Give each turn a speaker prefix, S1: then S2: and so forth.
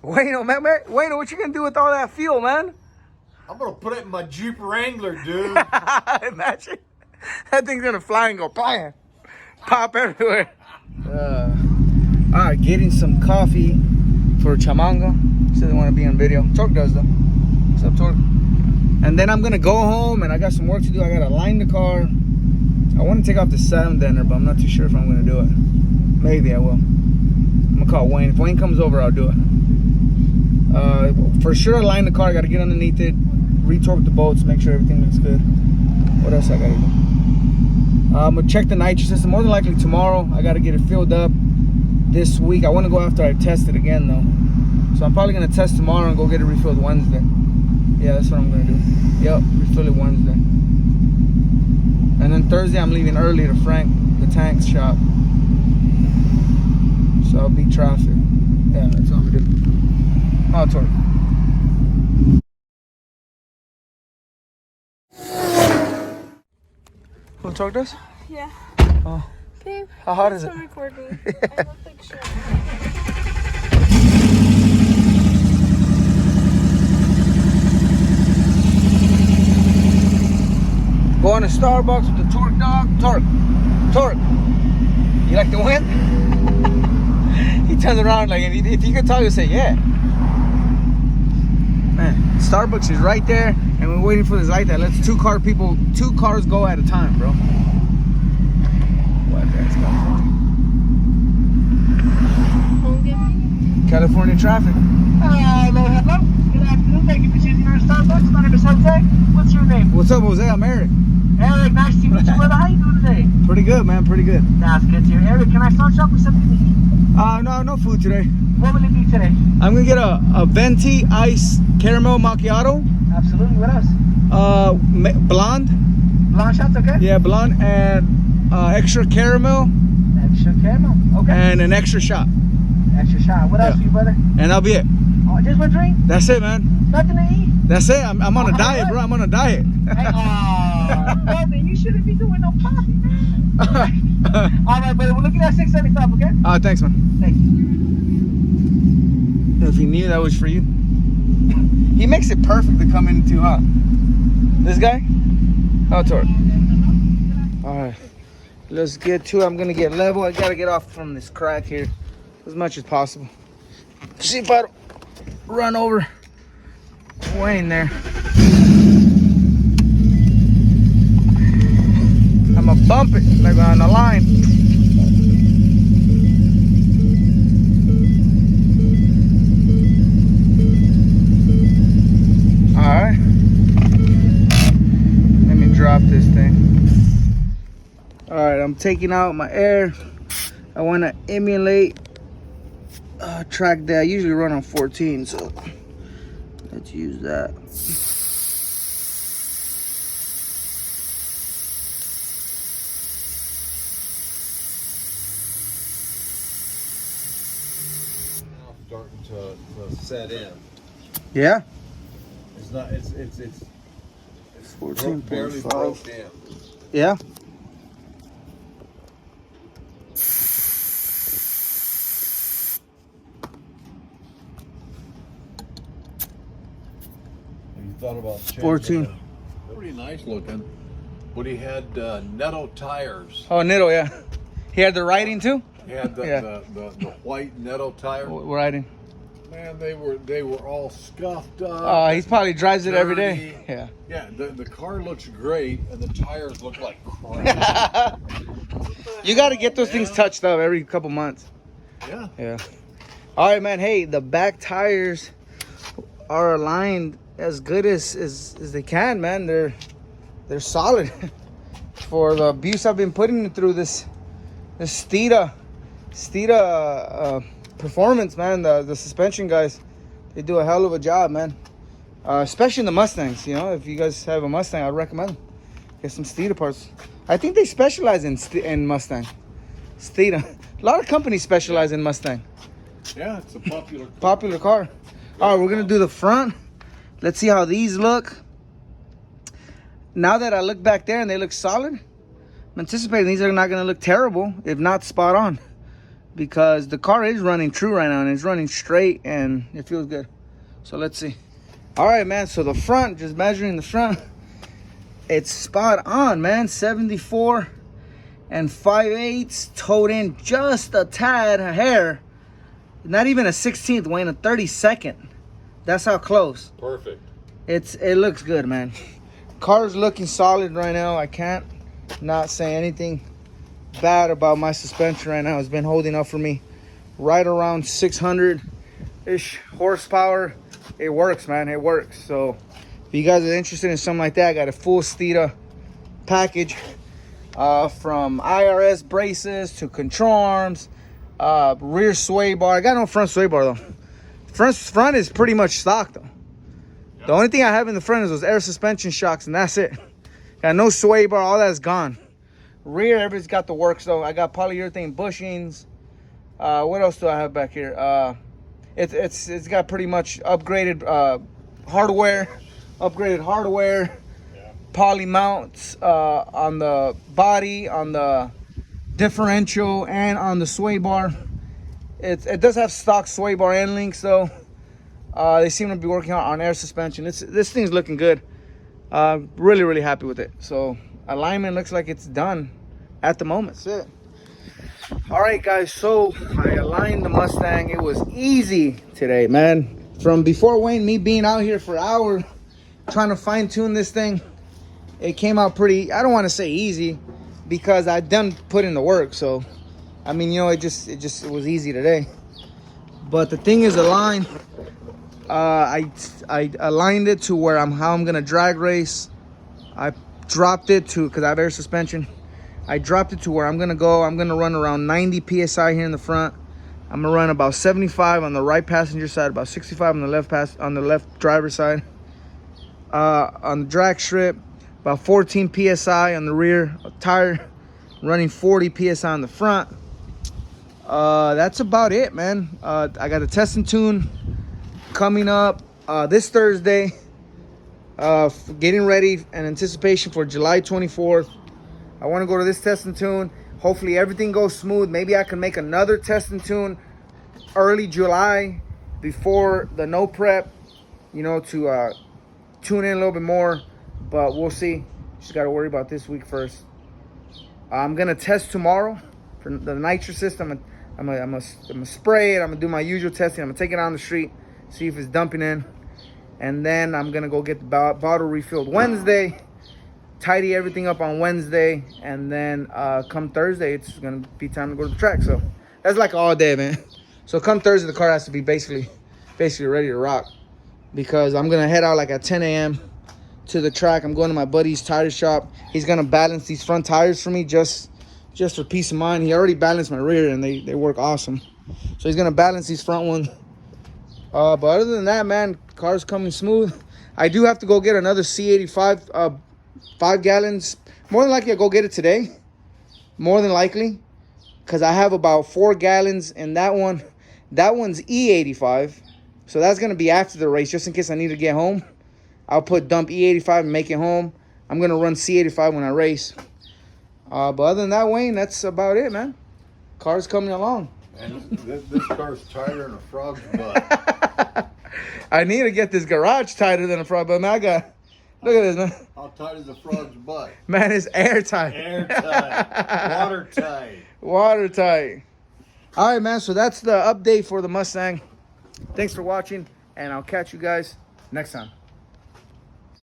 S1: Wayno, man, Wayno, what you gonna do with all that fuel, man?
S2: I'm gonna put it in my Jeep Wrangler, dude.
S1: Imagine. That thing's gonna fly and go bam, pop everywhere. All right, getting some coffee for Chamanga. Said they want to be on video. Torque does though. What's up, Torque? And then I'm gonna go home and I got some work to do. I gotta line the car. I want to take off the sound denter, but I'm not too sure if I'm gonna do it. Maybe I will. I'm gonna call Wayne. If Wayne comes over, I'll do it. For sure, line the car. I gotta get underneath it, retorque the bolts, make sure everything looks good. What else I gotta do? I'm gonna check the nitrous system. More than likely tomorrow. I gotta get it filled up this week. I want to go after I test it again though. So I'm probably gonna test tomorrow and go get it refilled Wednesday. Yeah, that's what I'm gonna do. Yep, refill it Wednesday. And then Thursday I'm leaving early to Frank, the tank shop. So I'll beat traffic. Yeah, that's what I'm gonna do. Oh, Tori. Who talked us?
S3: Yeah.
S1: Oh.
S3: Babe,
S1: how hot is it?
S3: I'm recording. I look like shit.
S1: Going to Starbucks with the Torque dog. Torque. You like the wind? He turns around like, if he could talk, he'd say, yeah. Man, Starbucks is right there, and we're waiting for this light that lets two cars go at a time, bro. What? That's California traffic.
S4: Hello. Good afternoon. Thank you for choosing our Starbucks. My name is Jose. What's your name?
S1: What's up, Jose? I'm Eric.
S4: Eric, nice to meet you, brother. How you doing today?
S1: Pretty good, man. Pretty good.
S4: That's good to hear. Eric, can I start you off with something to eat?
S1: No food today.
S4: What will it be today?
S1: I'm gonna get a venti ice caramel macchiato.
S4: Absolutely. What else?
S1: Blonde.
S4: Blonde shots, okay?
S1: Yeah, blonde and extra caramel.
S4: Extra caramel, okay.
S1: And an extra shot.
S4: Extra shot. What else for you, brother?
S1: And that'll be it.
S4: Oh, just one drink?
S1: That's it, man.
S4: Nothing to eat?
S1: That's it. I'm on a diet, bro. I'm on a diet.
S4: Hey, brother, you shouldn't be doing no coffee, man. All right, brother. We're looking at $6.75, okay?
S1: Thanks, man.
S4: Thank you.
S1: If you knew that was for you. He makes it perfect to come in too hot. This guy? Oh, Torque. All right. Let's get to it. I'm going to get level. I got to get off from this crack here as much as possible. See if I don't run over Wayne there. I'm going to bump it like on the line. Alright. Let me drop this thing. Alright, I'm taking out my air. I want to emulate track that I usually run on 14, so let's use that.
S2: Now starting to set in.
S1: Yeah.
S2: It's not. It's
S1: 14.5.
S2: barely broke in.
S1: Yeah.
S2: You thought about changing
S1: 14.
S2: it. Pretty nice looking, but he had Netto tires.
S1: Oh, Nitto, yeah. He had the writing too?
S2: He had the,
S1: Yeah.
S2: the white Netto tires.
S1: Writing.
S2: Man, they were all scuffed up.
S1: He probably drives it every day.
S2: dirty.
S1: Yeah.
S2: Yeah, the car looks great, and the tires look like crap.
S1: You got to get those things touched up every couple months.
S2: Yeah.
S1: Yeah. All right, man. Hey, the back tires are aligned as good as they can, man. They're solid for the abuse I've been putting through this Steeda performance, man. The suspension guys, they do a hell of a job, man. Especially in the Mustangs. You know, if you guys have a Mustang, I'd recommend get some Steeda parts. I think they specialize in Mustang. Steeda. A lot of companies specialize in Mustang.
S2: Yeah, it's a
S1: Popular car. All right, we're gonna do the front. Let's see how these look. Now that I look back there and they look solid, I'm anticipating these are not gonna look terrible, if not spot on. because the car is running true right now and it's running straight and it feels good. So let's see. All right, man. So the front, just measuring the front, it's spot on, man. 74 and 5/8, towed in just a tad, a hair. Not even a 16th, Wayne, a 32nd. That's how close.
S2: Perfect.
S1: It looks good, man. Car's looking solid right now. I can't not say anything bad about my suspension right now. It's been holding up for me right around 600-ish horsepower. It works, man. It works. So if you guys are interested in something like that, I got a full Stita package from IRS braces to control arms, rear sway bar. I got no front sway bar though. Front is pretty much stock though. The only thing I have in the front is those air suspension shocks, and that's it. Got no sway bar, all that's gone. Rear, everybody's got the works though. I got polyurethane bushings. What else do I have back here? It's got pretty much upgraded hardware, poly mounts on the body, on the differential, and on the sway bar. It does have stock sway bar end links though. They seem to be working on air suspension. This thing's looking good. Really happy with it. So alignment looks like it's done at the moment. That's it. All right, guys. So I aligned the Mustang. It was easy today, man. From before Wayne, me being out here for an hour trying to fine tune this thing, it came out pretty. I don't want to say easy because I done put in the work. So I mean, you know, it was easy today. But the thing is aligned. I aligned it to where how I'm gonna drag race. I dropped it to, because I have air suspension, I dropped it to where I'm gonna go. I'm gonna run around 90 psi here in the front. I'm gonna run about 75 on the right passenger side, about 65 on the left driver's side. On the drag strip, about 14 psi on the rear tire, running 40 psi on the front. That's about it, man. I got a test and tune coming up this Thursday, getting ready in anticipation for July 24th. I want to go to this test and tune. Hopefully everything goes smooth. Maybe I can make another test and tune early July before the no prep, you know, to tune in a little bit more, but we'll see. Just got to worry about this week first. I'm gonna test tomorrow for the nitrous system. I'm gonna spray it. I'm gonna do my usual testing. I'm gonna take it on the street, see if it's dumping in, and then I'm gonna go get the bottle refilled Wednesday, tidy everything up on Wednesday, and then come Thursday it's gonna be time to go to the track. So that's like all day, man. So come Thursday the car has to be basically ready to rock, because I'm gonna head out like at 10 a.m. to the track. I'm going to my buddy's tire shop. He's gonna balance these front tires for me just for peace of mind. He already balanced my rear and they work awesome. So he's gonna balance these front ones. But other than that, man, car's coming smooth. I do have to go get another C85 5 gallons. More than likely I'll go get it today. More than likely. Because I have about 4 gallons in that one. That one's E85. So that's going to be after the race, just in case I need to get home. I'll put dump E85 and make it home. I'm going to run C85 when I race. But other than that, Wayne, that's about it, man. Car's coming along.
S2: And this car's tighter than a frog's butt.
S1: I need to get this garage tighter than a frog, but man, look at this, man.
S2: How tight is a frog's butt?
S1: Man, it's airtight.
S2: Airtight. Watertight.
S1: Watertight. All right, man, so that's the update for the Mustang. Thanks for watching, and I'll catch you guys next time.